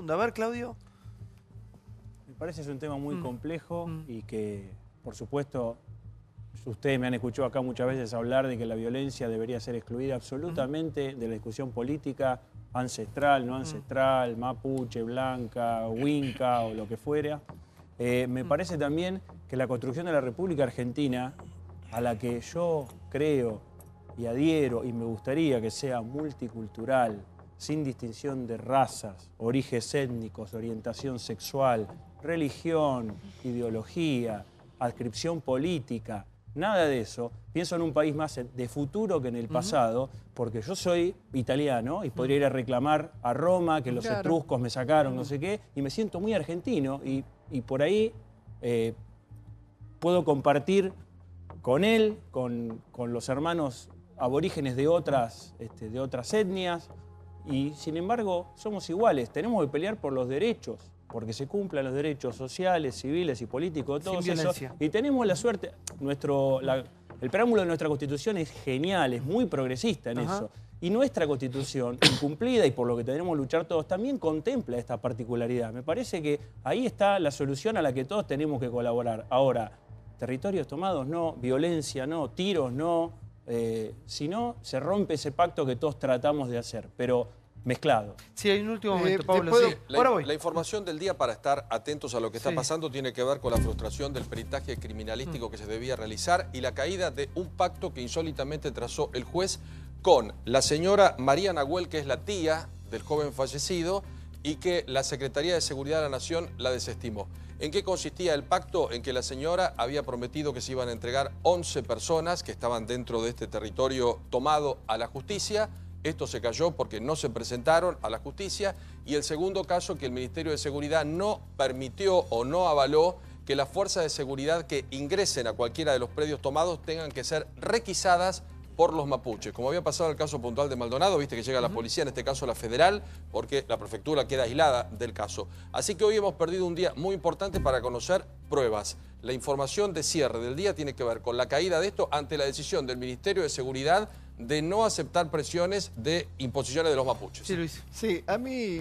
mundo. A ver, Claudio. Me parece que es un tema muy complejo y que, por supuesto, ustedes me han escuchado acá muchas veces hablar de que la violencia debería ser excluida absolutamente de la discusión política ancestral, no ancestral, mapuche, blanca, huinca o lo que fuera. Me parece también que la construcción de la República Argentina, a la que yo creo y adhiero y me gustaría que sea multicultural, sin distinción de razas, orígenes étnicos, orientación sexual, religión, ideología, adscripción política, nada de eso. Pienso en un país más de futuro que en el pasado, porque yo soy italiano y podría ir a reclamar a Roma que los etruscos me sacaron, no sé qué, y me siento muy argentino y por ahí puedo compartir con él, con los hermanos aborígenes de otras etnias, y sin embargo somos iguales. Tenemos que pelear por los derechos, porque se cumplan los derechos sociales, civiles y políticos de todos esos. Y tenemos la suerte, el preámbulo de nuestra Constitución es genial, es muy progresista en eso. Y nuestra Constitución, incumplida y por lo que tenemos que luchar todos, también contempla esta particularidad. Me parece que ahí está la solución a la que todos tenemos que colaborar. Ahora, territorios tomados no, violencia no, tiros no, si no, se rompe ese pacto que todos tratamos de hacer, pero mezclado. Sí, hay un último momento, Pablo. Sí, la información del día para estar atentos a lo que está pasando tiene que ver con la frustración del peritaje criminalístico que se debía realizar y la caída de un pacto que insólitamente trazó el juez con la señora María Nahuel, que es la tía del joven fallecido, y que la Secretaría de Seguridad de la Nación la desestimó. ¿En qué consistía el pacto? En que la señora había prometido que se iban a entregar 11 personas que estaban dentro de este territorio tomado a la justicia. Esto se cayó porque no se presentaron a la justicia. Y el segundo caso, que el Ministerio de Seguridad no permitió o no avaló que las fuerzas de seguridad que ingresen a cualquiera de los predios tomados tengan que ser requisadas por los mapuches. Como había pasado en el caso puntual de Maldonado, viste que llega la policía, en este caso la federal, porque la prefectura queda aislada del caso. Así que hoy hemos perdido un día muy importante para conocer pruebas. La información de cierre del día tiene que ver con la caída de esto ante la decisión del Ministerio de Seguridad de no aceptar presiones de imposiciones de los mapuches. Sí, Luis. Sí, a mí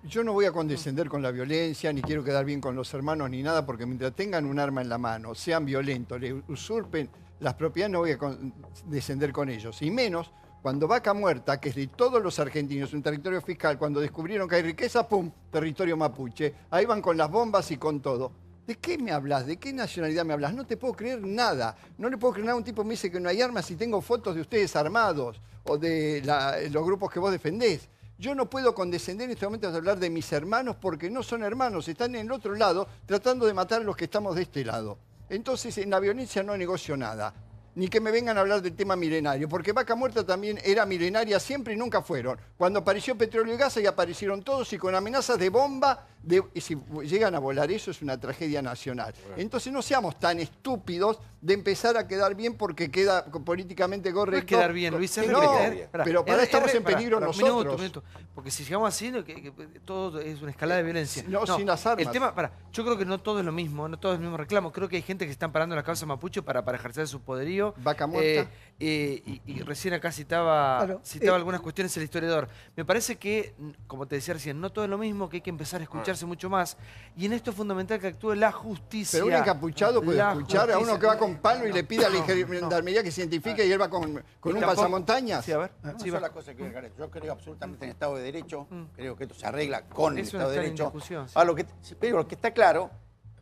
yo no voy a condescender con la violencia, ni quiero quedar bien con los hermanos, ni nada, porque mientras tengan un arma en la mano, sean violentos, le usurpen las propiedades, no voy a condescender con ellos. Y menos cuando Vaca Muerta, que es de todos los argentinos, un territorio fiscal, cuando descubrieron que hay riqueza, ¡pum!, territorio mapuche. Ahí van con las bombas y con todo. ¿De qué me hablas? ¿De qué nacionalidad me hablas? No te puedo creer nada. No le puedo creer nada a un tipo que me dice que no hay armas y tengo fotos de ustedes armados o de los grupos que vos defendés. Yo no puedo condescender en este momento a hablar de mis hermanos porque no son hermanos, están en el otro lado tratando de matar a los que estamos de este lado. Entonces, en la violencia no negocio nada. Ni que me vengan a hablar del tema milenario, porque Vaca Muerta también era milenaria siempre y nunca fueron. Cuando apareció petróleo y gas, ahí aparecieron todos y con amenazas de bomba, y si llegan a volar eso es una tragedia nacional. Entonces no seamos tan estúpidos de empezar a quedar bien porque queda políticamente correcto. No es quedar bien, Luis. No, pero para estamos en peligro nosotros. Minuto. Porque si llegamos así, que todo es una escalada de violencia. No, sin las armas. El tema, yo creo que no todo es lo mismo, no todo es el mismo reclamo. Creo que hay gente que se están parando en la causa mapuche para ejercer su poderío. Vaca Muerta. Y recién acá citaba algunas cuestiones el historiador. Me parece que, como te decía recién, no todo es lo mismo, que hay que empezar a escucharse mucho más. Y en esto es fundamental que actúe la justicia. Pero un encapuchado puede escuchar a uno que va con palo y le pide a la gendarmería que se identifique y él va con un pasamontañas. Sí, a ver. Una sola cosa que quiero aclarar. Yo creo absolutamente en Estado de Derecho. Creo que esto se arregla con el Estado de Derecho. Pero lo que está claro,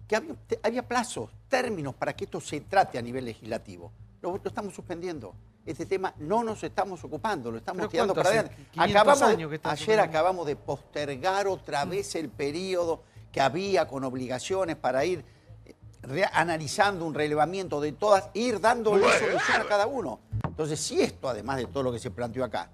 que había plazos, términos para que esto se trate a nivel legislativo. Lo estamos suspendiendo. Este tema no nos estamos ocupando, lo estamos tirando para adelante. Ayer acabamos de postergar otra vez el periodo que había con obligaciones para ir analizando un relevamiento de todas, ir dándole solución a cada uno. Entonces, si esto, además de todo lo que se planteó acá,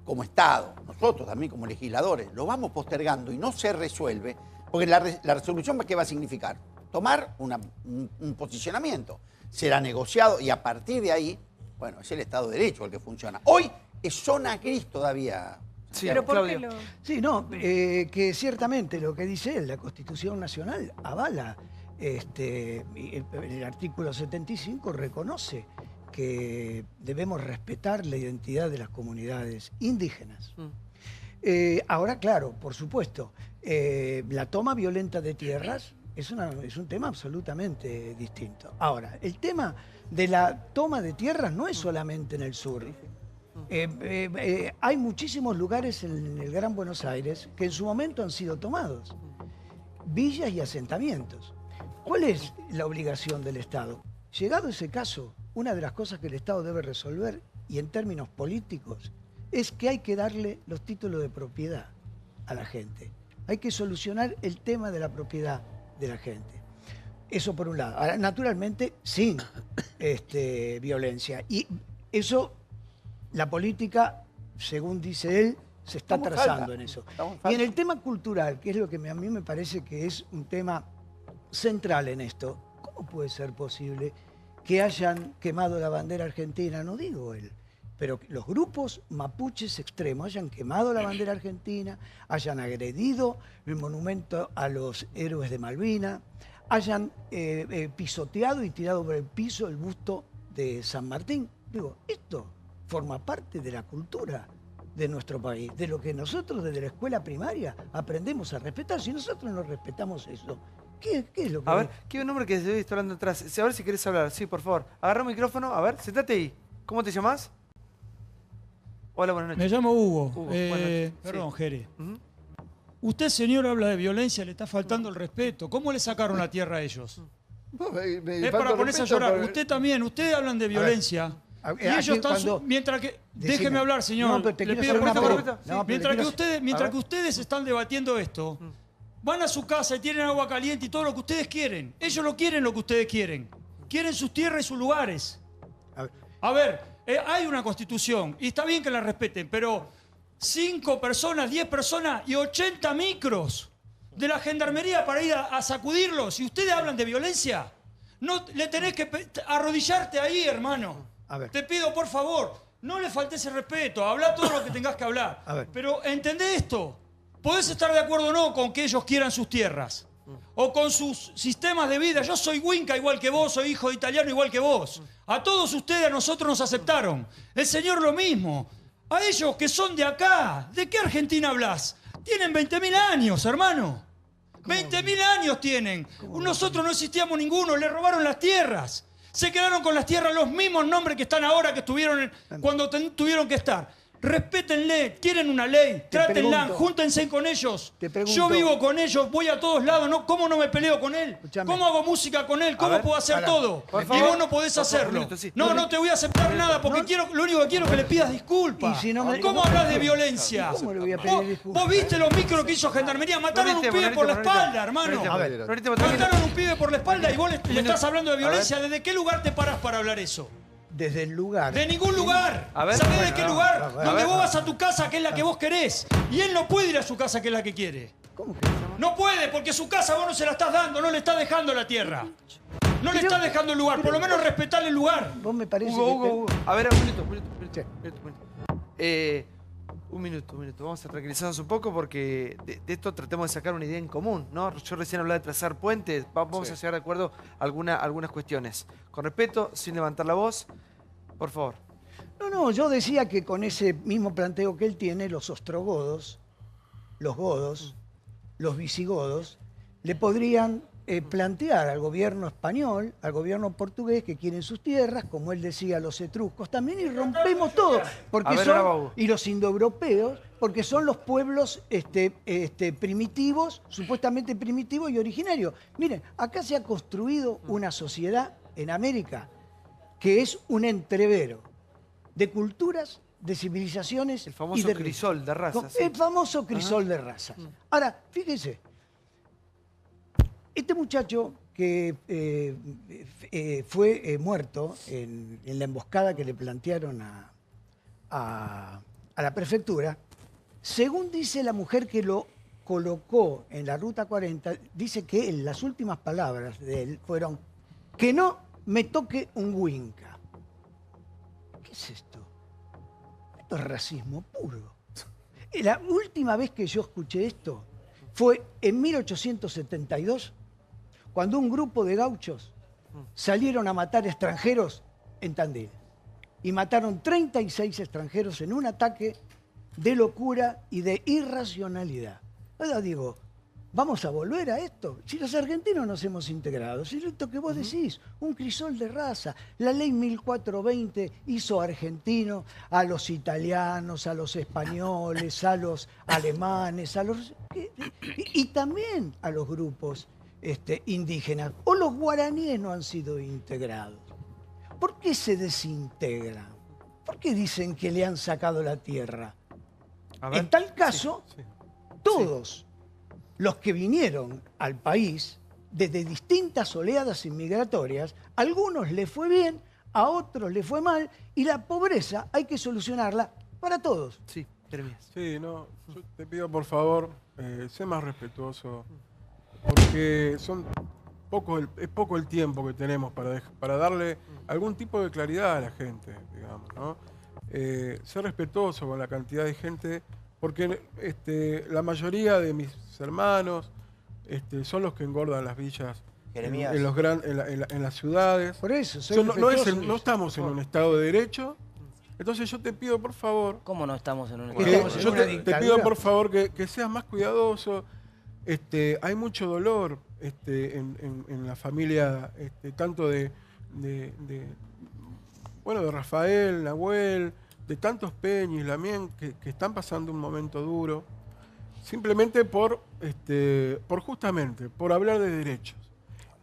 como Estado, nosotros también como legisladores, lo vamos postergando y no se resuelve, porque la resolución, ¿qué va a significar? Tomar un posicionamiento. Será negociado y a partir de ahí, bueno, es el Estado de Derecho el que funciona. Hoy es zona gris todavía. Sí, pero ¿por qué Claudio. Sí, no, que ciertamente lo que dice él, la Constitución Nacional avala, el artículo 75 reconoce que debemos respetar la identidad de las comunidades indígenas. Ahora, claro, por supuesto, la toma violenta de tierras es un tema absolutamente distinto. Ahora, el tema de la toma de tierras no es solamente en el sur. Hay muchísimos lugares en el Gran Buenos Aires que en su momento han sido tomados. Villas y asentamientos. ¿Cuál es la obligación del Estado? Llegado ese caso, una de las cosas que el Estado debe resolver, y en términos políticos, es que hay que darle los títulos de propiedad a la gente. Hay que solucionar el tema de la propiedad de la gente. Eso por un lado. Ahora, naturalmente, sin violencia. Y eso, la política, según dice él, se está trazando en eso. Y en el tema cultural, que es lo que a mí me parece que es un tema central en esto, ¿cómo puede ser posible que hayan quemado la bandera argentina? No digo él, pero los grupos mapuches extremos hayan quemado la bandera argentina, hayan agredido el monumento a los héroes de Malvinas, hayan pisoteado y tirado por el piso el busto de San Martín. Digo, esto forma parte de la cultura de nuestro país, de lo que nosotros desde la escuela primaria aprendemos a respetar. Si nosotros no respetamos eso, ¿qué es lo que...? A ver, ¿qué nombre que se está hablando atrás? A ver si querés hablar. Sí, por favor. Agarra un micrófono. A ver, sentate ahí. ¿Cómo te llamas? Hola, buenas noches. Me llamo Hugo. Sí. Perdón, Jere. Usted, señor, habla de violencia, le está faltando el respeto. ¿Cómo le sacaron la tierra a ellos? Es para ponerse a llorar. Pero... Usted también, ustedes hablan de violencia. Y ellos están... Mientras que... Déjeme hablar, señor. No, le pido por favor. No, mientras que ustedes están debatiendo esto, van a su casa y tienen agua caliente y todo lo que ustedes quieren. Ellos no quieren lo que ustedes quieren. Quieren sus tierras y sus lugares. A ver, hay una constitución y está bien que la respeten, pero 5 personas, 10 personas y 80 micros de la gendarmería para ir a sacudirlos. Y ustedes hablan de violencia. No le tenés que arrodillarte ahí, hermano. Te pido, por favor, no le faltes el respeto. Habla todo lo que tengas que hablar. Pero entendé esto. Podés estar de acuerdo o no con que ellos quieran sus tierras o con sus sistemas de vida. Yo soy Winca igual que vos, soy hijo de italiano igual que vos. A todos ustedes, a nosotros nos aceptaron. El señor lo mismo. A ellos que son de acá. ¿De qué Argentina hablas? Tienen 20.000 años, hermano. 20.000 años tienen. Nosotros no existíamos ninguno, le robaron las tierras. Se quedaron con las tierras los mismos nombres que están ahora que estuvieron cuando tuvieron que estar. Respétenle, quieren una ley, trátenla, júntense con ellos. Yo vivo con ellos, voy a todos lados, ¿no? ¿Cómo no me peleo con él? ¿Cómo hago música con él? ¿Cómo puedo hacer todo? Y vos no podés hacerlo. No, no te voy a aceptar nada porque lo único que quiero es que le pidas disculpas. ¿Cómo hablas de violencia? ¿Cómo le voy a pedir disculpas? ¿Vos viste los micros que hizo Gendarmería? Mataron a un pibe por la espalda, hermano. Mataron a un pibe por la espalda y vos le estás hablando de violencia. ¿Desde qué lugar te parás para hablar eso? Desde el lugar. De ningún lugar. ¿Sabés de qué lugar? Donde vos vas a tu casa, que es la que vos querés. Y él no puede ir a su casa, que es la que quiere. ¿Cómo que no puede, porque su casa vos no se la estás dando, no le estás dejando la tierra. No le estás dejando el lugar, por lo menos respetarle el lugar. Vos me parece Hugo. A ver, un minuto. Un minuto. Vamos a tranquilizarnos un poco porque de esto tratemos de sacar una idea en común, ¿no? Yo recién hablaba de trazar puentes, vamos a llegar de acuerdo a algunas cuestiones. Con respeto, sin levantar la voz, por favor. No, yo decía que con ese mismo planteo que él tiene, los ostrogodos, los godos, los visigodos, le podrían plantear al gobierno español, al gobierno portugués, que quieren sus tierras, como él decía, los etruscos también, y rompemos todo. Porque y los indoeuropeos, porque son los pueblos primitivos, supuestamente primitivos y originarios. Miren, acá se ha construido una sociedad en América que es un entrevero de culturas, de civilizaciones. El famoso crisol de razas. El famoso crisol de razas. Ahora, fíjense, este muchacho que fue muerto en la emboscada que le plantearon a la prefectura, según dice la mujer que lo colocó en la Ruta 40, dice que las últimas palabras de él fueron: que no me toque un Winca. ¿Qué es esto? Esto es racismo puro. La última vez que yo escuché esto fue en 1872, cuando un grupo de gauchos salieron a matar extranjeros en Tandil. Y mataron 36 extranjeros en un ataque de locura y de irracionalidad. Ahora digo, ¿vamos a volver a esto? Si los argentinos nos hemos integrado, si esto que vos decís, un crisol de raza. La ley 1420 hizo argentino a los italianos, a los españoles, a los alemanes, y también a los grupos indígenas. O los guaraníes no han sido integrados. ¿Por qué se desintegran? ¿Por qué dicen que le han sacado la tierra? En tal caso, todos los que vinieron al país desde distintas oleadas inmigratorias, a algunos les fue bien, a otros les fue mal, y la pobreza hay que solucionarla para todos. Sí, Jeremías. Sí, no, yo te pido por favor, sé más respetuoso, porque es poco el tiempo que tenemos para darle algún tipo de claridad a la gente, digamos, ¿no? Ser respetuoso con la cantidad de gente, porque la mayoría de mis hermanos son los que engordan las villas en las ciudades. Por eso, no estamos en un Estado de Derecho. Entonces yo te pido por favor... ¿Cómo no estamos en un Estado de Derecho? Yo te pido por favor que seas más cuidadoso. Hay mucho dolor en la familia, tanto de Rafael, Nahuel, de tantos Peñis, Lamien, que están pasando un momento duro, simplemente por hablar de derechos.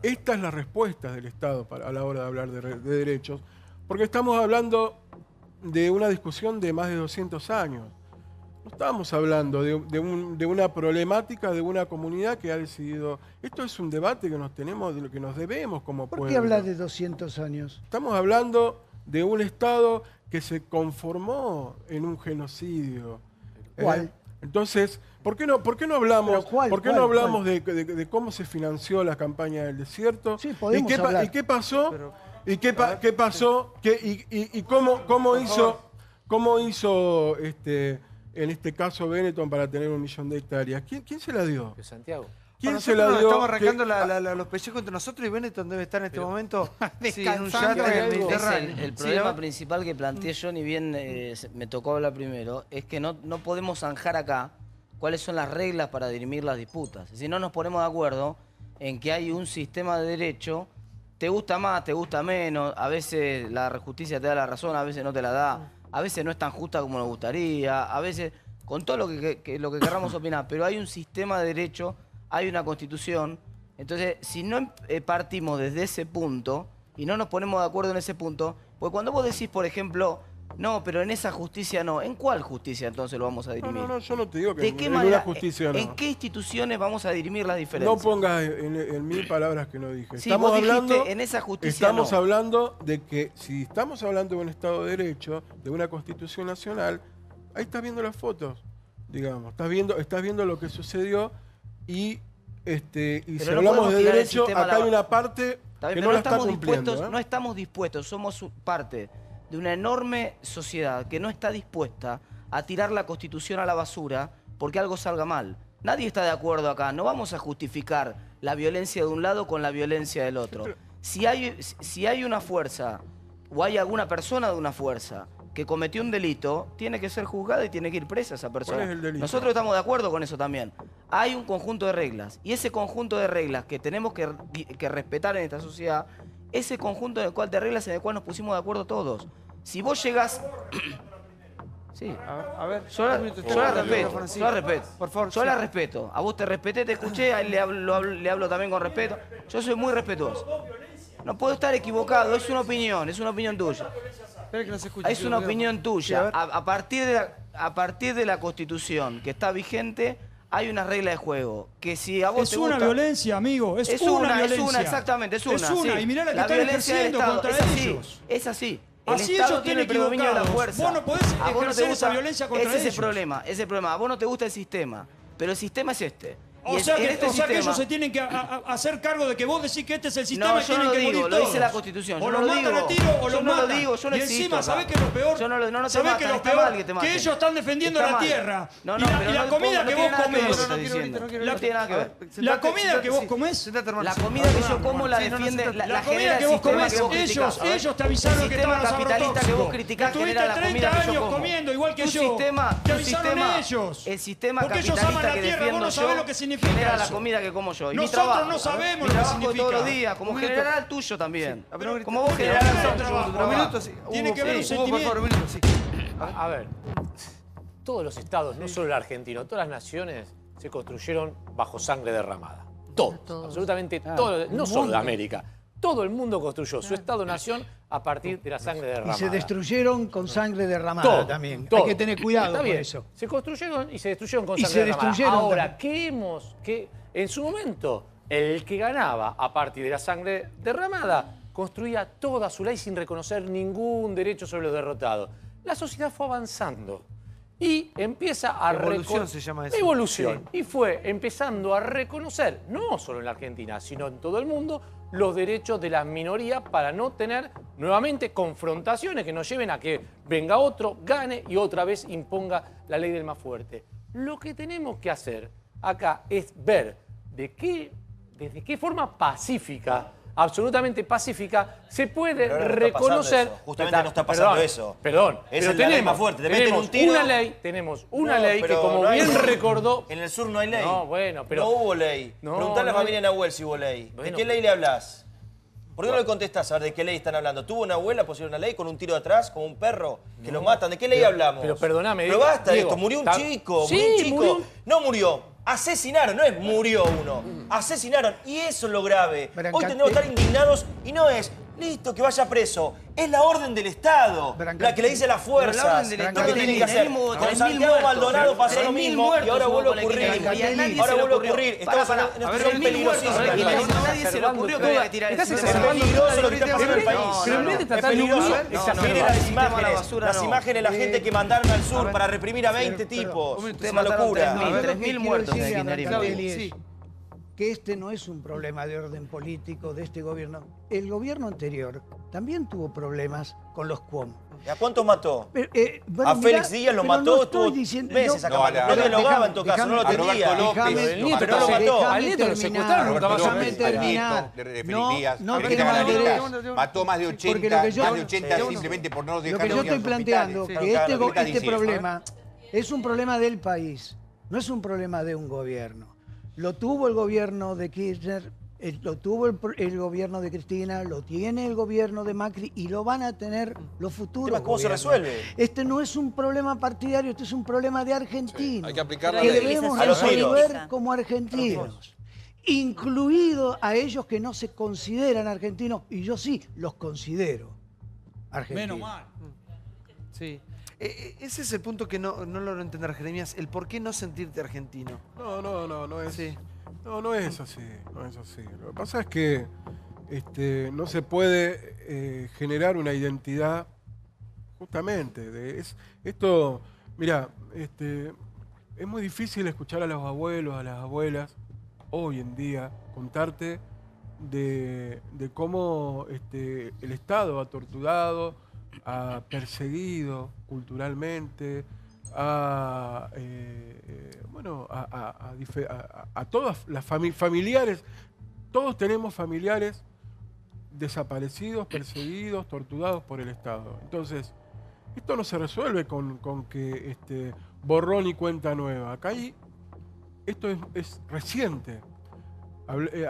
Esta es la respuesta del Estado a la hora de hablar de derechos, porque estamos hablando de una discusión de más de 200 años. No estamos hablando de una problemática de una comunidad que ha decidido... Esto es un debate que nos tenemos, de lo que nos debemos como pueblo. ¿Por qué hablar de 200 años? Estamos hablando de un Estado que se conformó en un genocidio. ¿Cuál? Entonces, ¿por qué no hablamos de cómo se financió la campaña del desierto? Sí, podemos hablar. ¿Y qué pasó? ¿Qué pasó? ¿Y cómo hizo en este caso Benetton para tener 1 millón de hectáreas? ¿Quién se la dio? De Santiago. ¿Quién se la dio? Estamos arrancando los pellejos entre nosotros y Benetton debe estar en este momento en un yate en el Mediterráneo. El problema principal que planteé yo, ni bien me tocó hablar primero, es que no podemos zanjar acá cuáles son las reglas para dirimir las disputas. Si no nos ponemos de acuerdo en que hay un sistema de derecho, te gusta más, te gusta menos, a veces la justicia te da la razón, a veces no te la da, a veces no es tan justa como nos gustaría, a veces con todo lo que querramos opinar, pero hay un sistema de derecho, hay una constitución. Entonces, si no partimos desde ese punto y no nos ponemos de acuerdo en ese punto, pues cuando vos decís, por ejemplo, no, pero en esa justicia no, ¿en cuál justicia entonces lo vamos a dirimir? No, yo no te digo que en una justicia no. ¿En qué instituciones vamos a dirimir las diferencias? No pongas en mil palabras que no dije. Sí, estamos hablando, en esa justicia estamos hablando de que si estamos hablando de un Estado de Derecho, de una Constitución Nacional, ahí estás viendo las fotos, digamos, estás viendo lo que sucedió y si hablamos de derecho, acá hay una parte que no la está cumpliendo. No estamos dispuestos, somos parte de una enorme sociedad que no está dispuesta a tirar la Constitución a la basura porque algo salga mal. Nadie está de acuerdo acá, no vamos a justificar la violencia de un lado con la violencia del otro. Si hay una fuerza o hay alguna persona de una fuerza que cometió un delito, tiene que ser juzgada y tiene que ir presa esa persona. ¿Cuál es el delito? Nosotros estamos de acuerdo con eso también. Hay un conjunto de reglas, y ese conjunto de reglas que tenemos que respetar en esta sociedad, ese conjunto de reglas en el cual nos pusimos de acuerdo todos. Si vos llegás... Sí, a ver, yo la respeto. Por favor, yo la respeto. A vos te respeté, te escuché, a él le hablo también con respeto. Yo soy muy respetuoso. No puedo estar equivocado, es una opinión tuya. Es una opinión tuya. A partir de la Constitución que está vigente, hay una regla de juego. Que si a vos es una violencia, amigo. Es una violencia. Exactamente, es una. Sí. Y mirá la que están ejerciendo contra ellos. Es así. Así ellos tienen el predominio de la fuerza. Vos no podés ejercer esa violencia contra ellos. Ese es el problema. A vos no te gusta el sistema. Pero el sistema es este. O sea que ellos se tienen que hacer cargo de que vos decís que este es el sistema y tienen que morir todos. Lo dice la Constitución. O los matan a tiro o los matan. Yo no lo digo, yo no existo. Y encima, ¿sabés qué es lo peor? ¿Sabés qué es lo peor? Que ellos están defendiendo la tierra. Y la comida que vos comés. No tiene nada que ver. La comida que vos comés. La comida que yo como la defiende. La comida que vos comés, ellos te avisaron que estaban capitalista que vos criticás genera la comida que yo como. Comiendo igual que yo. Te avisaron ellos. El sistema porque ellos aman capitalista la que tierra, vos no sabés lo que significa genera la eso. comida que como yo. Y nosotros no sabemos lo que significa. Todos los días, como generará el tuyo también. Como vos generarás el trabajo. Tiene que ver un sentimiento. A ver, todos los estados, no solo el argentino, todas las naciones se construyeron bajo sangre derramada. Todos, absolutamente todos, no solo de América. Todo el mundo construyó su estado-nación a partir de la sangre derramada. Y se destruyeron con sangre derramada también. Hay que tener cuidado con eso. Se construyeron y se destruyeron con sangre derramada. Ahora, que en su momento, el que ganaba a partir de la sangre derramada construía toda su ley sin reconocer ningún derecho sobre los derrotados. La sociedad fue avanzando y empieza a evolución se llama eso. Evolución. Sí. Y fue empezando a reconocer, no solo en la Argentina, sino en todo el mundo, los derechos de las minorías para no tener nuevamente confrontaciones que nos lleven a que venga otro, gane y otra vez imponga la ley del más fuerte. Lo que tenemos que hacer acá es ver desde qué forma pacífica, absolutamente pacífica, se puede reconocer... Justamente no está pasando eso. Perdón. Esa es la ley más fuerte. Te meten un tiro. Tenemos una ley que, como bien recordó... En el sur no hay ley. No, bueno, pero... No hubo ley. Preguntale a la familia Nahuel si hubo ley. ¿De qué ley le hablas? ¿Por qué no le contestás a ver de qué ley están hablando? ¿Tuvo una abuela pusieron una ley con un tiro de atrás, con un perro, que lo matan? ¿De qué ley hablamos? Pero perdóname. Pero basta de esto. Murió un chico. Murió. No murió. Asesinaron, no es murió uno. Asesinaron. Y eso es lo grave. Hoy tenemos que estar indignados y no es... Listo, que vaya preso. Es la orden del Estado, la que le dice las fuerzas lo que tienen que hacer. Con Santiago Maldonado pasó lo mismo y ahora vuelve a ocurrir. Ahora vuelve a ocurrir. Estamos en una situación peligrosísima. Nadie se le ocurrió que había que tirar es peligroso lo que está pasando en el país. Es peligroso. Miren las imágenes de la gente que mandaron al sur para reprimir a 20 tipos. Es una locura. 3.000 muertos en el que este no es un problema de orden político de este gobierno. El gobierno anterior también tuvo problemas con los QOM. ¿Y a cuántos mató? Bueno, a Félix Díaz lo mató, estuvo meses acá. No dialogaba en todo caso, no lo atendía. Pero no lo mató. Al nieto lo secuestraron. Déjame terminar. Mató más de 80 simplemente por no dejar. Lo que yo estoy planteando es que este problema es un problema del país, no es un problema de un gobierno. Lo tuvo el gobierno de Kirchner, lo tuvo el gobierno de Cristina, lo tiene el gobierno de Macri y lo van a tener los futuros. ¿Cómo se resuelve? Este no es un problema partidario, este es un problema de Argentina. Sí, hay que aplicar la que ley. debemos resolver como argentinos. Incluido a ellos que no se consideran argentinos, y yo sí los considero argentinos. Menos mal. Sí. Ese es el punto que no logro entender, Jeremías. El por qué no sentirte argentino. No es. Sí. No es así. No es así. Lo que pasa es que no se puede generar una identidad justamente. Esto, mira, es muy difícil escuchar a los abuelos, a las abuelas, hoy en día, contarte de cómo el Estado ha torturado, ha perseguido culturalmente, a todas las familiares. Todos tenemos familiares desaparecidos, perseguidos, torturados por el Estado. Entonces, esto no se resuelve con que borrón y cuenta nueva. Acá esto es reciente.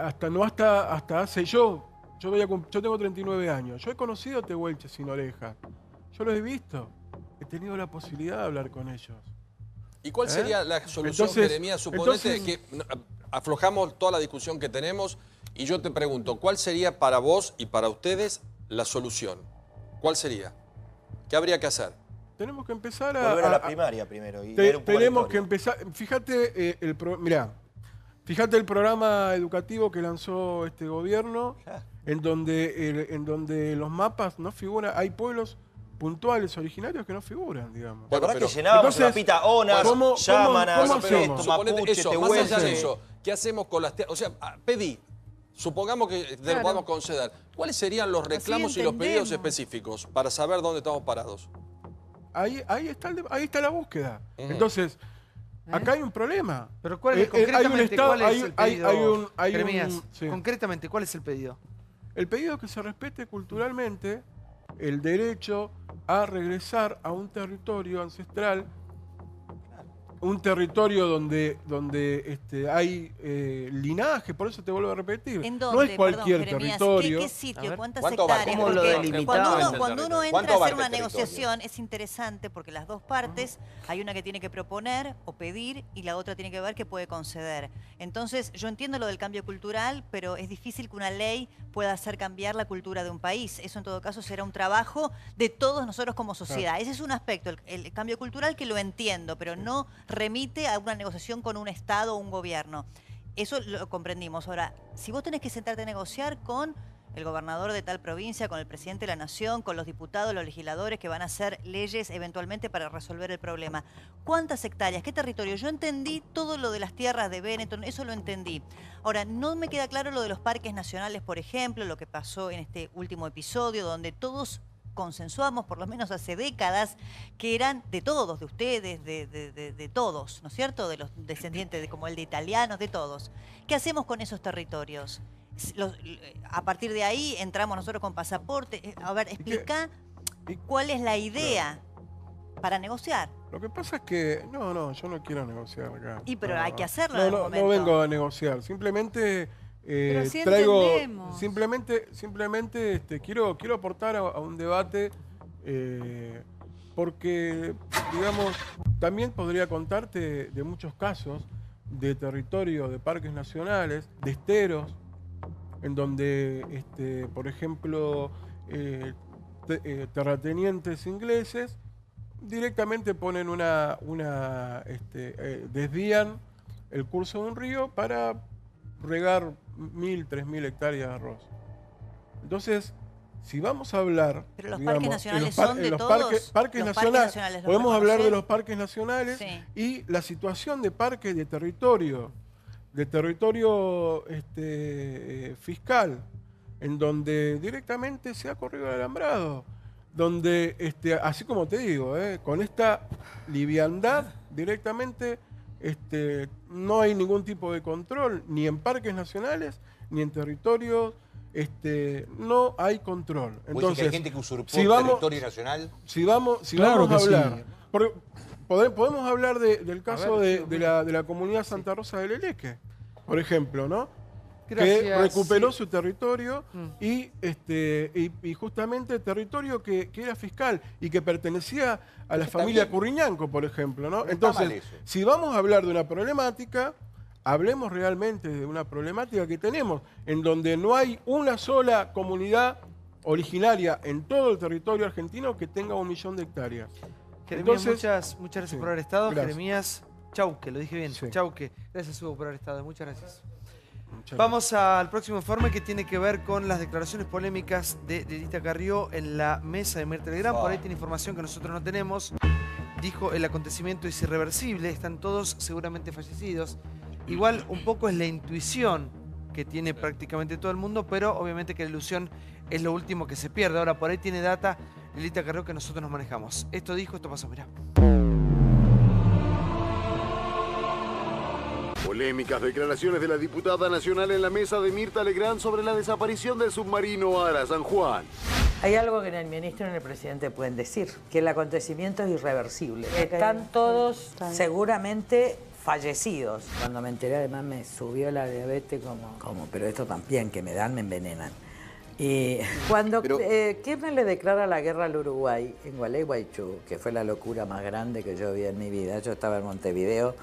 Hasta hace yo tengo 39 años. Yo he conocido tehuelches sin oreja. Yo los he visto. He tenido la posibilidad de hablar con ellos. ¿Y cuál sería la solución, Jeremías? Suponete que aflojamos toda la discusión que tenemos y yo te pregunto, ¿cuál sería para vos y para ustedes la solución? ¿Cuál sería? ¿Qué habría que hacer? Tenemos que empezar volver a la primaria primero. Y ver un poco tenemos que empezar. Fíjate Fíjate el programa educativo que lanzó este gobierno, en donde los mapas no figuran, hay pueblos puntuales, originarios que no figuran, digamos. La verdad que llenábamos una pita Onas, Yámanas, Mapuche, Tehuelche. Más allá de eso, ¿Qué hacemos con las tierras? O sea, pedí, supongamos que te lo podamos conceder. ¿Cuáles serían los reclamos y los pedidos específicos para saber dónde estamos parados? Ahí está la búsqueda. Entonces, acá hay un problema. Pero ¿cuál es, concretamente, cuál es el pedido? Jeremías, concretamente, ¿cuál es el pedido? El pedido es que se respete culturalmente el derecho a regresar a un territorio ancestral, un territorio donde hay linaje, por eso te vuelvo a repetir. ¿En dónde? No es cualquier Perdón, Jeremías, territorio. ¿Qué sitio? ¿Cuántas hectáreas? ¿Cómo lo delimitamos? Cuando uno entra a hacer una negociación es interesante porque las dos partes, hay una que tiene que proponer o pedir y la otra tiene que ver que puede conceder. Entonces, yo entiendo lo del cambio cultural, pero es difícil que una ley pueda hacer cambiar la cultura de un país. Eso en todo caso será un trabajo de todos nosotros como sociedad. Claro. Ese es un aspecto, el cambio cultural, que lo entiendo, pero no remite a una negociación con un Estado o un gobierno. Eso lo comprendimos. Ahora, si vos tenés que sentarte a negociar con el gobernador de tal provincia, con el presidente de la nación, con los diputados, los legisladores que van a hacer leyes eventualmente para resolver el problema. ¿Cuántas hectáreas? ¿Qué territorio? Yo entendí todo lo de las tierras de Benetton, eso lo entendí. Ahora, no me queda claro lo de los parques nacionales, por ejemplo, lo que pasó en este último episodio, donde todos consensuamos, por lo menos hace décadas, que eran de todos, de ustedes, de todos, ¿no es cierto? De los descendientes, como el de italianos, de todos. ¿Qué hacemos con esos territorios? A partir de ahí entramos nosotros con pasaporte. A ver, explica cuál es la idea para negociar. Lo que pasa es que, no, yo no quiero negociar acá. Pero hay que hacerlo. No vengo a negociar, simplemente... Pero sí traigo, entendemos. simplemente quiero aportar a un debate porque, digamos, también podría contarte de muchos casos de territorio, de parques nacionales, de esteros, en donde, por ejemplo, terratenientes ingleses directamente ponen desvían el curso de un río para regar 1.000, 3.000 hectáreas de arroz. Entonces, si vamos a hablar... Pero los digamos, parques nacionales son de todos. Parques nacionales, podemos hablar de los parques nacionales, sí, y la situación de parques de territorio fiscal, en donde directamente se ha corrido el alambrado, donde, así como te digo, con esta liviandad directamente... no hay ningún tipo de control, ni en parques nacionales, ni en territorios, no hay control. Entonces, hay gente que usurpó el territorio nacional. Si vamos a hablar, podemos hablar del caso de la comunidad Santa Rosa del Eleque, por ejemplo, ¿no? Gracias, que recuperó su territorio y justamente territorio que era fiscal y que pertenecía a la familia Curriñanco, por ejemplo, ¿no? Entonces, si vamos a hablar de una problemática, hablemos realmente de una problemática que tenemos, en donde no hay una sola comunidad originaria en todo el territorio argentino que tenga 1 millón de hectáreas. Jeremías, muchas gracias por haber estado. Gracias. Jeremías Chauque, lo dije bien. Sí. Chauque. Gracias, Hugo, por haber estado. Muchas gracias. Vamos al próximo informe, que tiene que ver con las declaraciones polémicas de Lilita Carrió en la mesa de Mirta Legrand. Por ahí tiene información que nosotros no tenemos. Dijo: el acontecimiento es irreversible, están todos seguramente fallecidos. Igual un poco es la intuición que tiene prácticamente todo el mundo, pero obviamente que la ilusión es lo último que se pierde. Ahora por ahí tiene data Lilita Carrió que nosotros nos manejamos. Esto dijo, esto pasó, mirá. Polémicas declaraciones de la diputada nacional en la mesa de Mirta Legrand sobre la desaparición del submarino Ara San Juan. Hay algo que ni el ministro ni el presidente pueden decir, que el acontecimiento es irreversible. Están todos seguramente fallecidos. Cuando me enteré, además me subió la diabetes como pero esto también, que me envenenan. Y cuando Kirchner le declara la guerra al Uruguay en Gualeguaychú, que fue la locura más grande que yo vi en mi vida, yo estaba en Montevideo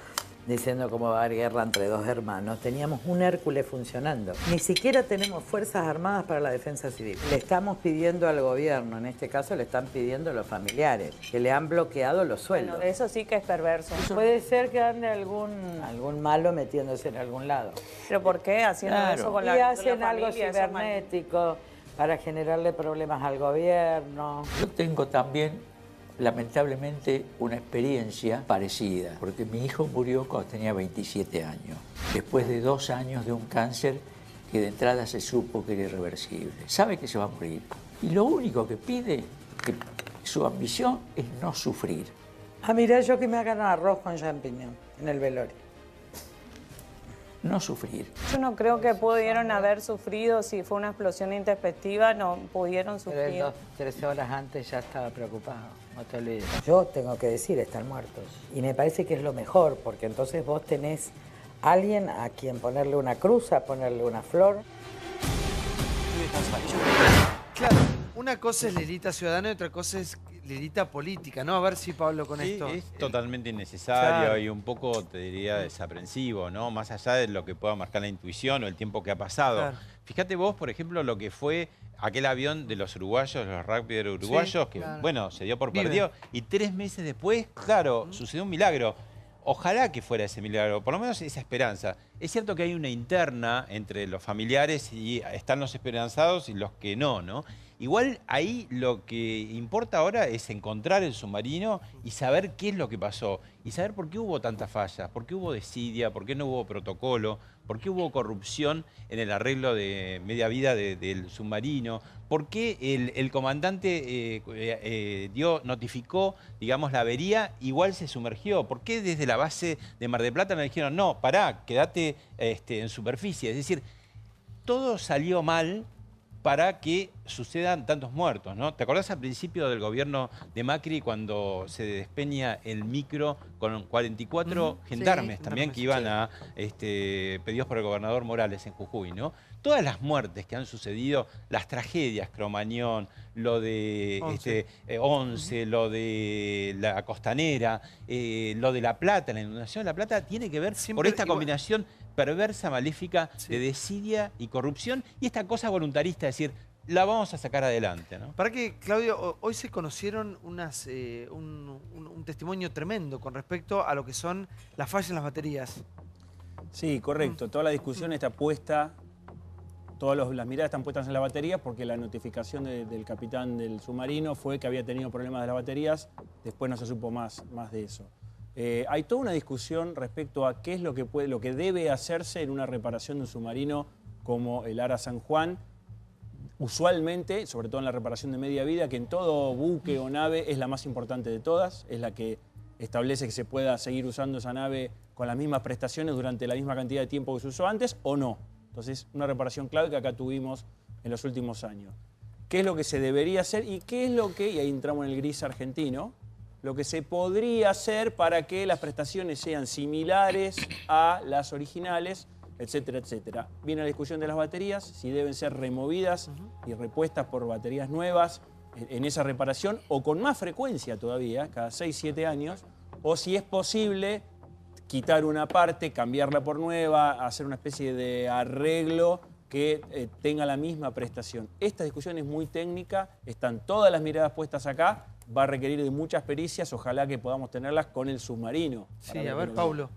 diciendo cómo va a haber guerra entre dos hermanos, teníamos un Hércules funcionando. Ni siquiera tenemos fuerzas armadas para la defensa civil. Le estamos pidiendo al gobierno, en este caso le están pidiendo a los familiares, que le han bloqueado los sueldos. Bueno, eso sí que es perverso. Puede ser que ande algún malo metiéndose en algún lado. ¿Pero por qué? Haciendo eso con la Y hacen la algo familia, cibernético para generarle problemas al gobierno. Yo tengo también lamentablemente una experiencia parecida, porque mi hijo murió cuando tenía 27 años, después de 2 años de un cáncer que de entrada se supo que era irreversible. Sabe que se va a morir y lo único que pide, que su ambición, es no sufrir. Ah, mirá, yo que me hagan arroz con champiñón en el velorio. No sufrir. Yo no creo que pudieron haber sufrido, si fue una explosión intempestiva, no pudieron sufrir. Pero 2, 3 horas antes ya estaba preocupado, no te olvides. Yo tengo que decir, están muertos. Y me parece que es lo mejor, porque entonces vos tenés a alguien a quien ponerle una cruz, a ponerle una flor. Claro, una cosa es Lelita ciudadana y otra cosa es Lelita política, ¿no? A ver si Pablo con esto. Es totalmente innecesario Claro. y un poco, te diría, desaprensivo, ¿no? Más allá de lo que pueda marcar la intuición o el tiempo que ha pasado. Claro. Fíjate vos, por ejemplo, lo que fue aquel avión de los uruguayos, los rugby uruguayos, Sí, que, claro. bueno, se dio por Viven. perdido. Y 3 meses después, claro, sucedió un milagro. Ojalá que fuera ese milagro, por lo menos esa esperanza. Es cierto que hay una interna entre los familiares y están los esperanzados y los que no, ¿no? Igual ahí lo que importa ahora es encontrar el submarino y saber qué es lo que pasó. Y saber por qué hubo tantas fallas, por qué hubo desidia, por qué no hubo protocolo, por qué hubo corrupción en el arreglo de media vida del submarino, por qué el comandante notificó, digamos, la avería, igual se sumergió, por qué desde la base de Mar del Plata no dijeron, no, pará, quédate en superficie. Es decir, todo salió mal para que sucedan tantos muertos, ¿no? ¿Te acordás al principio del gobierno de Macri cuando se despeña el micro con 44 gendarmes también que iban a pedidos por el gobernador Morales en Jujuy, ¿no? Todas las muertes que han sucedido, las tragedias, Cromañón, lo de 11, lo de la Costanera, lo de La Plata, la inundación de La Plata, tiene que ver por esta combinación perversa, maléfica de desidia y corrupción y esta cosa voluntarista, es decir, la vamos a sacar adelante, ¿no? Para que, Claudio, hoy se conocieron un testimonio tremendo con respecto a lo que son las fallas en las baterías. Sí, correcto. Toda la discusión está puesta, todas las miradas están puestas en la batería porque la notificación del capitán del submarino fue que había tenido problemas de las baterías, después no se supo más de eso. Hay toda una discusión respecto a qué es lo que debe hacerse en una reparación de un submarino como el Ara San Juan. Usualmente, sobre todo en la reparación de media vida, que en todo buque o nave es la más importante de todas, es la que establece que se pueda seguir usando esa nave con las mismas prestaciones durante la misma cantidad de tiempo que se usó antes o no. Entonces, una reparación clave que acá tuvimos en los últimos años. ¿Qué es lo que se debería hacer y qué es lo que, y ahí entramos en el gris argentino, lo que se podría hacer para que las prestaciones sean similares a las originales, etcétera, etcétera? Viene la discusión de las baterías, si deben ser removidas y repuestas por baterías nuevas en esa reparación o con más frecuencia todavía, cada 6, 7 años, o si es posible quitar una parte, cambiarla por nueva, hacer una especie de arreglo que tenga la misma prestación. Esta discusión es muy técnica, están todas las miradas puestas acá, va a requerir de muchas pericias, ojalá que podamos tenerlas con el submarino. Sí, a ver, Paulo.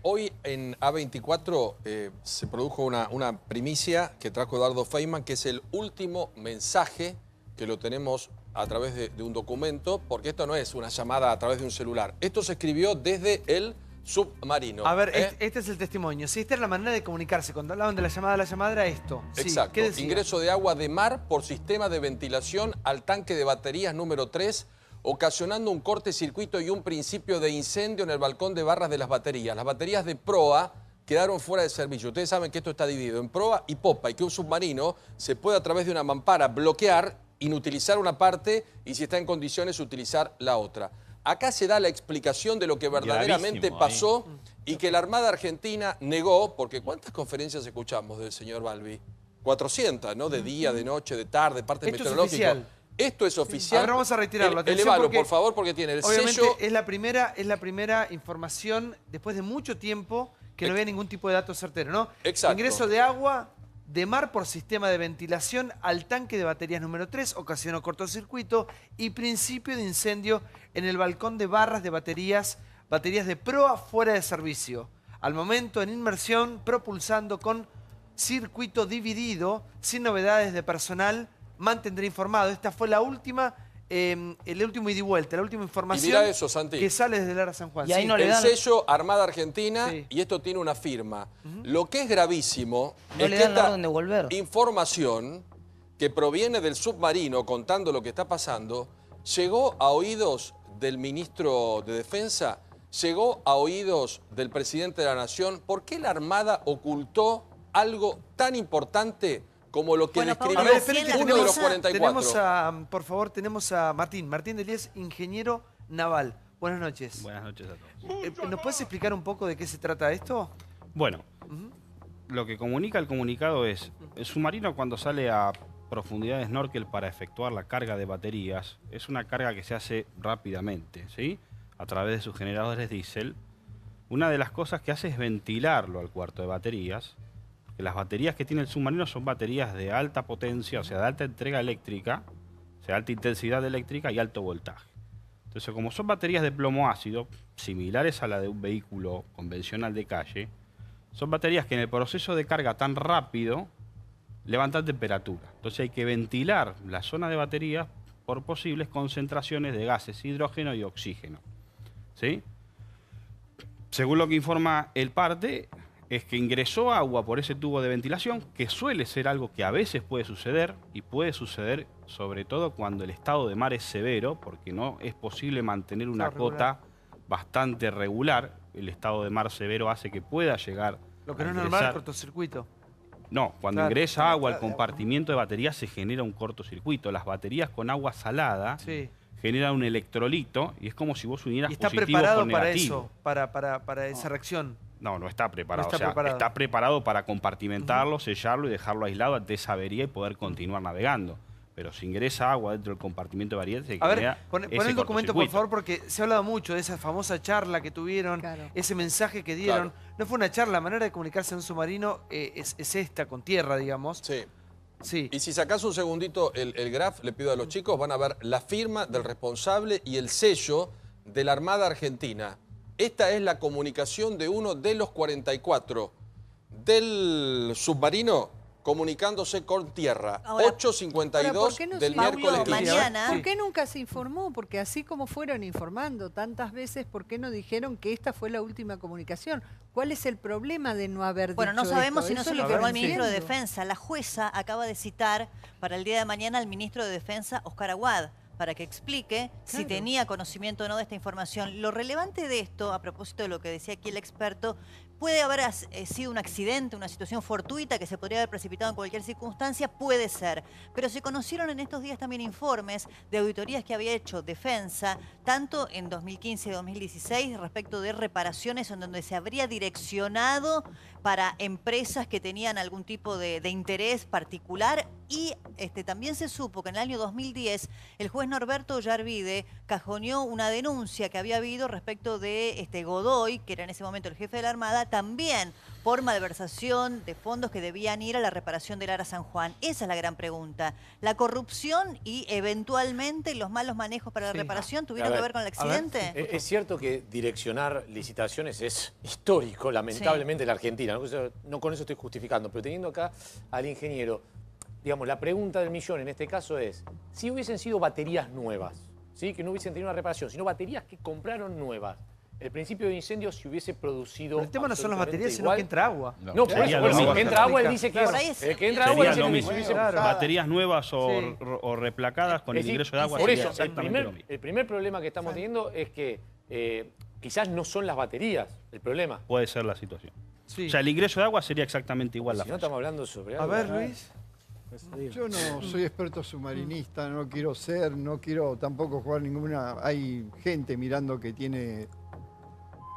Hoy en A24 se produjo una primicia que trajo Eduardo Feynman, que es el último mensaje que lo tenemos a través de un documento, porque esto no es una llamada a través de un celular. Esto se escribió desde el submarino. A ver, este es el testimonio. Sí, esta es la manera de comunicarse. Cuando hablaban de la llamada era esto. Sí, exacto. ¿qué decía? Ingreso de agua de mar por sistema de ventilación al tanque de baterías número 3, ocasionando un cortocircuito y un principio de incendio en el balcón de barras de las baterías. Las baterías de proa quedaron fuera de servicio. Ustedes saben que esto está dividido en proa y popa y que un submarino se puede a través de una mampara bloquear, inutilizar una parte y si está en condiciones utilizar la otra. Acá se da la explicación de lo que verdaderamente pasó y que la Armada Argentina negó, porque ¿cuántas conferencias escuchamos del señor Balbi? 400, ¿no? De día, de noche, de tarde, parte meteorológica. Esto es oficial. Ahora vamos a retirarlo. Elevalo, por favor, porque tiene el obviamente sello. Es la primera información después de mucho tiempo que no había ningún tipo de dato certero, ¿no? Exacto. Ingreso de agua de mar por sistema de ventilación al tanque de baterías número 3, ocasionó cortocircuito y principio de incendio en el balcón de barras de baterías de proa fuera de servicio. Al momento en inmersión, propulsando con circuito dividido, sin novedades de personal, mantendré informado. Esta fue la última el último ida y vuelta, la última información y mirá eso, Santi, que sale desde Lara San Juan. Y ahí no le dan... El sello Armada Argentina, y esto tiene una firma. Lo que es gravísimo es que esta información que proviene del submarino contando lo que está pasando, llegó a oídos del ministro de Defensa, llegó a oídos del presidente de la Nación. ¿Por qué la Armada ocultó algo tan importante como lo que describió uno de los 44? Por favor, tenemos a Martín Delíez, ingeniero naval. Buenas noches. Buenas noches a todos. ¿Nos puedes explicar un poco de qué se trata esto? Bueno, lo que comunica el comunicado es, el submarino cuando sale a profundidad de snorkel para efectuar la carga de baterías, es una carga que se hace rápidamente, ¿sí? A través de sus generadores diésel. Una de las cosas que hace es ventilarlo al cuarto de baterías, porque las baterías que tiene el submarino son baterías de alta potencia, o sea, de alta entrega eléctrica, o sea, alta intensidad eléctrica y alto voltaje. Entonces, como son baterías de plomo ácido, similares a la de un vehículo convencional de calle, son baterías que en el proceso de carga tan rápido levantan temperatura. Entonces hay que ventilar la zona de baterías por posibles concentraciones de gases hidrógeno y oxígeno. ¿Sí? Según lo que informa el parte, es que ingresó agua por ese tubo de ventilación, que suele ser algo que a veces puede suceder, y puede suceder sobre todo cuando el estado de mar es severo, porque no es posible mantener una cota bastante regular. El estado de mar severo hace que pueda llegar lo que no es normal, cortocircuito. No, cuando ingresa agua al compartimiento de baterías se genera un cortocircuito. Las baterías con agua salada generan un electrolito y es como si vos unieras positivo con negativo. ¿Está preparado para esa reacción? No está preparado. Está preparado para compartimentarlo, sellarlo y dejarlo aislado ante esa avería y poder continuar navegando. Pero si ingresa agua dentro del compartimento de baterías se genera pon el documento, por favor, porque se ha hablado mucho de esa famosa charla que tuvieron, ese mensaje que dieron. No fue una charla, la manera de comunicarse en un submarino es esta, con tierra, digamos. Sí. Y si sacás un segundito el graph, le pido a los chicos, van a ver la firma del responsable y el sello de la Armada Argentina. Esta es la comunicación de uno de los 44 del submarino comunicándose con tierra. 8:52 del miércoles 15. ¿Por qué nunca se informó? Porque así como fueron informando tantas veces, ¿por qué no dijeron que esta fue la última comunicación? ¿Cuál es el problema de no haber dicho no sabemos esto? Si no se lo informó al ministro de Defensa. La jueza acaba de citar para el día de mañana al ministro de Defensa, Oscar Aguad, para que explique si tenía conocimiento o no de esta información. Lo relevante de esto, a propósito de lo que decía aquí el experto, puede haber sido un accidente, una situación fortuita que se podría haber precipitado en cualquier circunstancia, puede ser. Pero se conocieron en estos días también informes de auditorías que había hecho Defensa, tanto en 2015 y 2016, respecto de reparaciones en donde se habría direccionado para empresas que tenían algún tipo de interés particular. Y también se supo que en el año 2010 el juez Norberto Ollarvide cajoneó una denuncia que había habido respecto de Godoy, que era en ese momento el jefe de la Armada, también por malversación de fondos que debían ir a la reparación del Lara San Juan. Esa es la gran pregunta. ¿La corrupción y eventualmente los malos manejos para la reparación tuvieron que ver con el accidente? Es cierto que direccionar licitaciones es histórico, lamentablemente, en la Argentina. No con eso estoy justificando, pero teniendo acá al ingeniero, digamos, la pregunta del millón en este caso es, si hubiesen sido baterías nuevas, ¿sí? Que no hubiesen tenido una reparación, sino baterías que compraron nuevas, el principio de incendio se hubiese producido. Pero el tema no son las baterías, sino que entra agua. No, por eso, si entra agua, él dice que que entra agua, lo mismo. Baterías nuevas o replacadas con el ingreso de agua. Por eso, el primer problema que estamos teniendo es que quizás no son las baterías el problema. Puede ser la situación. O sea, el ingreso de agua sería exactamente igual. Si no estamos hablando sobre agua. A ver, Luis. Yo no soy experto submarinista, no quiero ser, no quiero tampoco jugar ninguna. Hay gente mirando que tiene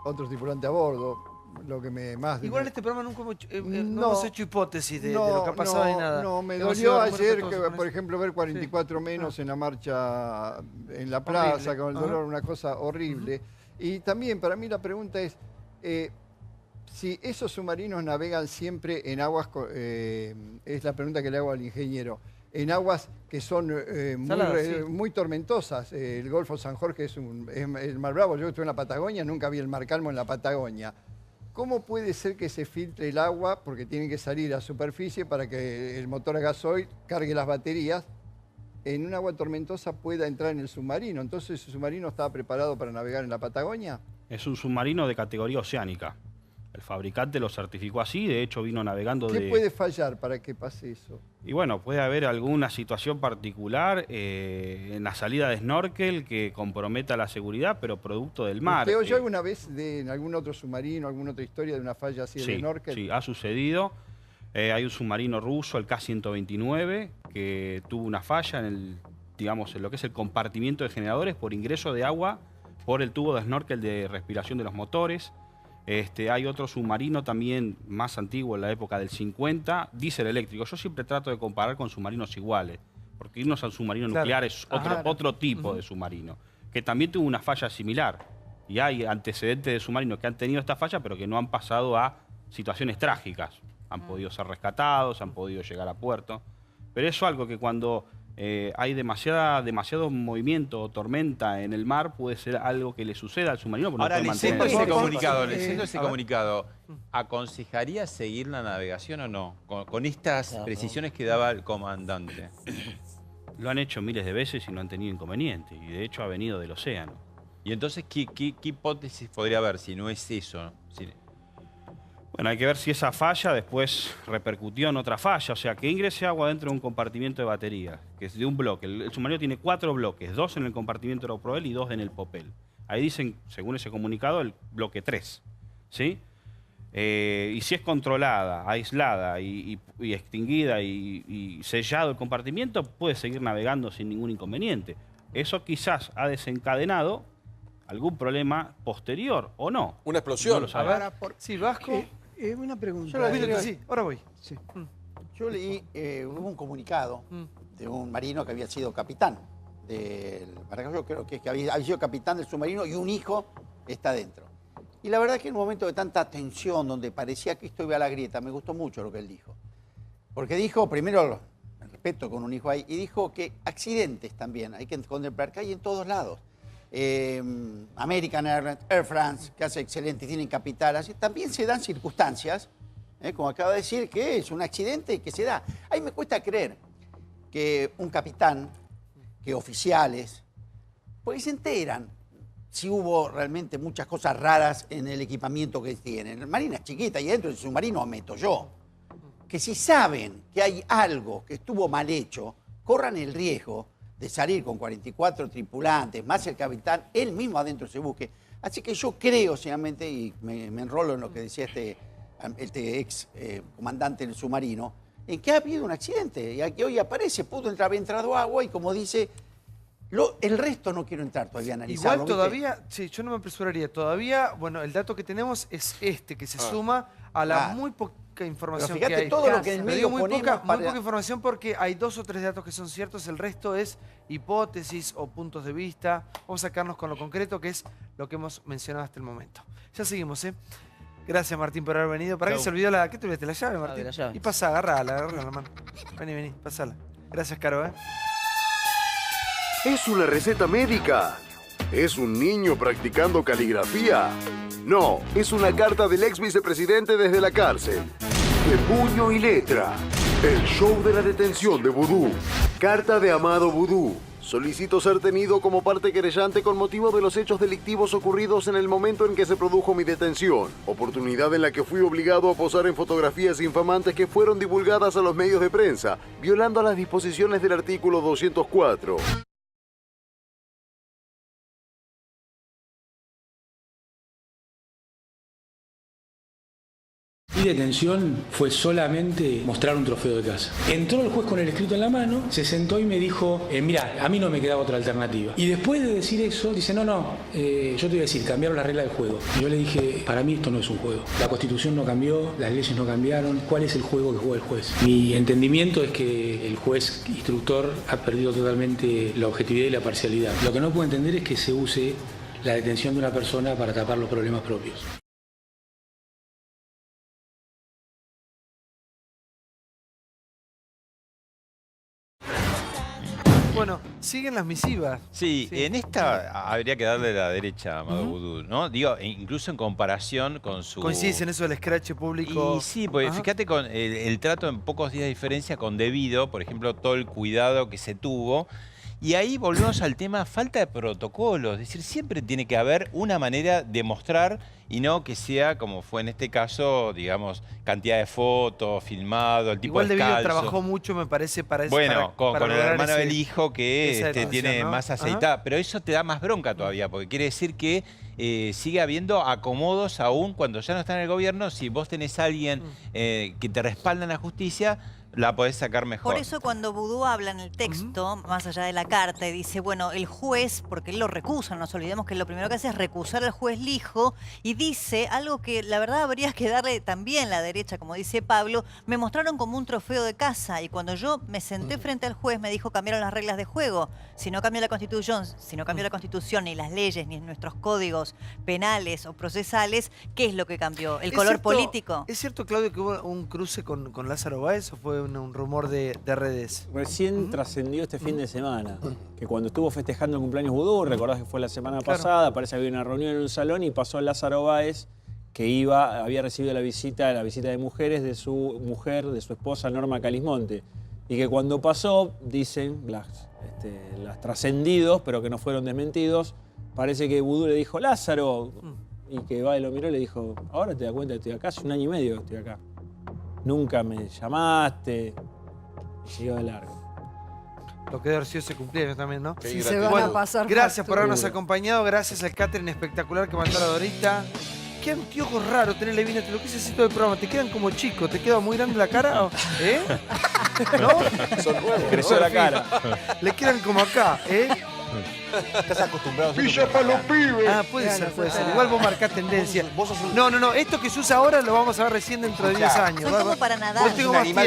otro tripulante a bordo, lo que Igual en este programa nunca no hemos hecho hipótesis de lo que ha pasado ni nada. No, me dolió ayer, por ejemplo, ver 44 menos en la marcha en la plaza, con el dolor, una cosa horrible. Y también, para mí la pregunta es, si esos submarinos navegan siempre en aguas, es la pregunta que le hago al ingeniero, en aguas que son muy tormentosas. El Golfo San Jorge es el Mar Bravo. Yo estuve en la Patagonia, nunca vi el Mar Calmo en la Patagonia. ¿Cómo puede ser que se filtre el agua? Porque tiene que salir a superficie para que el motor a gasoil cargue las baterías en un agua tormentosa pueda entrar en el submarino. Entonces, ¿ese submarino estaba preparado para navegar en la Patagonia? Es un submarino de categoría oceánica. El fabricante lo certificó así, de hecho vino navegando ¿Qué puede fallar para que pase eso? Y bueno, puede haber alguna situación particular en la salida de snorkel que comprometa la seguridad, pero producto del mar. ¿Usted oyó alguna vez en algún otro submarino, alguna otra historia de una falla así de snorkel? Sí, ha sucedido. Hay un submarino ruso, el K-129, que tuvo una falla en lo que es el compartimiento de generadores por ingreso de agua por el tubo de snorkel de respiración de los motores. Hay otro submarino también más antiguo, en la época del 50, diésel eléctrico. Yo siempre trato de comparar con submarinos iguales, porque irnos al submarino nuclear es otro tipo de submarino, que también tuvo una falla similar. Y hay antecedentes de submarinos que han tenido esta falla, pero que no han pasado a situaciones trágicas. Han podido ser rescatados, han podido llegar a puerto. Pero eso es algo que cuando hay demasiado movimiento o tormenta en el mar, puede ser algo que le suceda al submarino. Ahora, leyendo ese comunicado, ¿aconsejaría seguir la navegación o no? Con estas precisiones que daba el comandante. Lo han hecho miles de veces y no han tenido inconveniente. Y de hecho ha venido del océano. ¿Y entonces qué hipótesis podría haber si no es eso? Bueno, hay que ver si esa falla después repercutió en otra falla. O sea, que ingrese agua dentro de un compartimento de baterías, que es de un bloque. El submarino tiene 4 bloques, 2 en el compartimento Aeroproel y 2 en el Popel. Ahí dicen, según ese comunicado, el bloque 3. ¿Sí? Y si es controlada, aislada y extinguida y sellado el compartimiento, puede seguir navegando sin ningún inconveniente. Eso quizás ha desencadenado algún problema posterior, ¿o no? Una explosión. No lo sabemos. Sí, Vasco. Una pregunta. Ahora voy. Sí. Yo leí, hubo un comunicado de un marino que había sido capitán del Maracaibo, creo que había sido capitán del submarino y un hijo está dentro. Y la verdad que en un momento de tanta tensión, donde parecía que esto iba a la grieta, me gustó mucho lo que él dijo. Porque dijo, primero, el respeto con un hijo ahí, y dijo que accidentes también hay que contemplar, que hay en todos lados. American Airlines, Air France, que hace excelente, tienen capital, así también se dan circunstancias, como acaba de decir, que es un accidente que se da. Ahí me cuesta creer que un capitán, que oficiales, pues se enteran si hubo realmente muchas cosas raras en el equipamiento que tienen. La marina es chiquita y dentro del submarino meto yo. Que si saben que hay algo que estuvo mal hecho, corran el riesgo de salir con 44 tripulantes, más el capitán, él mismo adentro se busque. Así que yo creo, sinceramente, y me enrolo en lo que decía este ex comandante del submarino, en que ha habido un accidente. Y aquí hoy aparece, pudo entrar, había entrado agua y como dice, el resto no quiero entrar todavía a analizarlo. Igual todavía, sí, yo no me apresuraría. Todavía, bueno, el dato que tenemos es que se suma a la muy poca información que hay. Todo lo que en el medio muy poca información porque hay 2 o 3 datos que son ciertos, el resto es hipótesis o puntos de vista. Vamos a sacarnos con lo concreto, que es lo que hemos mencionado hasta el momento. Ya seguimos, ¿eh? Gracias, Martín, por haber venido. ¿Para qué se olvidó la... ¿Qué te olvidaste? ¿La llave, Martín? La llave. Y pasá, agarrala la mano. Vení, pasala. Gracias, Caro, ¿eh? ¿Es una receta médica? ¿Es un niño practicando caligrafía? No, es una carta del ex vicepresidente desde la cárcel. De puño y letra. El show de la detención de Vudú. Carta de Amado Vudú. Solicito ser tenido como parte querellante con motivo de los hechos delictivos ocurridos en el momento en que se produjo mi detención. Oportunidad en la que fui obligado a posar en fotografías infamantes que fueron divulgadas a los medios de prensa, violando las disposiciones del artículo 204. Mi detención fue solamente mostrar un trofeo de casa. Entró el juez con el escrito en la mano, se sentó y me dijo, mira, a mí no me quedaba otra alternativa. Y después de decir eso, dice, no, yo te voy a decir, cambiaron las reglas del juego. Y yo le dije, para mí esto no es un juego. La Constitución no cambió, las leyes no cambiaron. ¿Cuál es el juego que juega el juez? Mi entendimiento es que el juez instructor ha perdido totalmente la objetividad y la parcialidad. Lo que no puedo entender es que se use la detención de una persona para tapar los problemas propios. Bueno, siguen las misivas. Sí, en esta habría que darle la derecha a Amado Boudou, ¿no? Digo, incluso en comparación con su... ¿Coincides en eso del escrache público? Y sí, porque fíjate con el trato en pocos días de diferencia con Debido, por ejemplo, todo el cuidado que se tuvo. Y ahí volvemos al tema falta de protocolos. Es decir, siempre tiene que haber una manera de mostrar y no que sea, como fue en este caso, digamos, cantidad de fotos, filmado, el tipo Igual descalzo. Debido trabajó mucho, me parece, para eso. Bueno, con el hermano del ese, hijo que tiene ¿no? más aceitada. Pero eso te da más bronca todavía, porque quiere decir que sigue habiendo acomodos aún cuando ya no está en el gobierno. Si vos tenés a alguien que te respalda en la justicia, la podés sacar mejor. Por eso cuando Boudou habla en el texto, más allá de la carta, y dice, bueno, el juez, porque él lo recusa, no nos olvidemos que lo primero que hace es recusar al juez Lijo, y dice algo que la verdad habría que darle también la derecha, como dice Pablo, me mostraron como un trofeo de caza, y cuando yo me senté frente al juez me dijo cambiaron las reglas de juego, si no cambió la Constitución, ni las leyes, ni nuestros códigos penales o procesales, ¿qué es lo que cambió? ¿El color político? ¿Es cierto, Claudio, que hubo un cruce con Lázaro Báez o fue un rumor de redes? Recién trascendió este fin de semana, que cuando estuvo festejando el cumpleaños Boudou, recordás que fue la semana pasada, parece que había una reunión en un salón y pasó Lázaro Báez, que había recibido la visita de mujeres de su mujer, de su esposa Norma Calismonte. Y que cuando pasó, dicen las trascendidos, pero que no fueron desmentidos, parece que Boudou le dijo, Lázaro, y que Báez lo miró y le dijo, ahora te das cuenta que estoy acá, hace 1 año y medio que estoy acá. Nunca me llamaste, y siguió de largo. Lo que debe haber sido ese cumpleaños también, ¿no? Sí, se van a pasar gracias por habernos acompañado, gracias al catering espectacular que mandó la Dorita. Qué anteojos raro tenerle bien, te lo quise decir todo el programa, te quedan como chicos, te queda muy grande la cara, ¿eh? ¿No? Son nuevos. Creció la cara. Le quedan como acá, ¿eh? Estás acostumbrado. ¡Pilla para los pibes! Ah, puede ser. Igual vos marcás tendencia. No, esto que se usa ahora lo vamos a ver recién dentro de 10 años. Son como para nadar. Vos tengo más tiempo.